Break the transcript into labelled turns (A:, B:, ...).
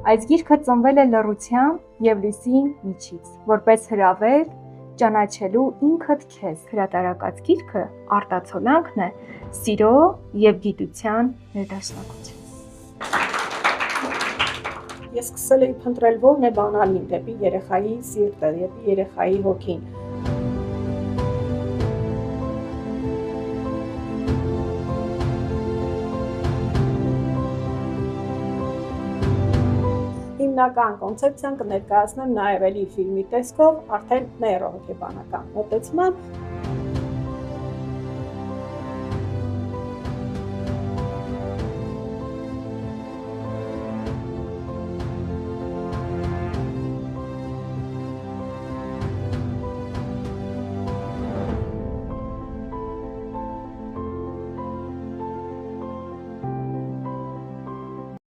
A: Այս գիրքը ծնվել է լռության և լույսի միջից, որպես հրավեր ճանաչելու ինքդ քեզ։ Հրատարակած գիրքը արտացոլանքն է սիրո և գիտության ներդաշնակության։
B: Ես սկսել էի փնտրել որն է բանալին դեպի երեխայի սիրտը, դեպի երեխայի հոգին։ Հիմնական կոնցեպցիան կներկայացնեմ նաև էլի ֆիլմի տեսքով, արդեն նեյրոհոգեբանական մոտեցմամբ,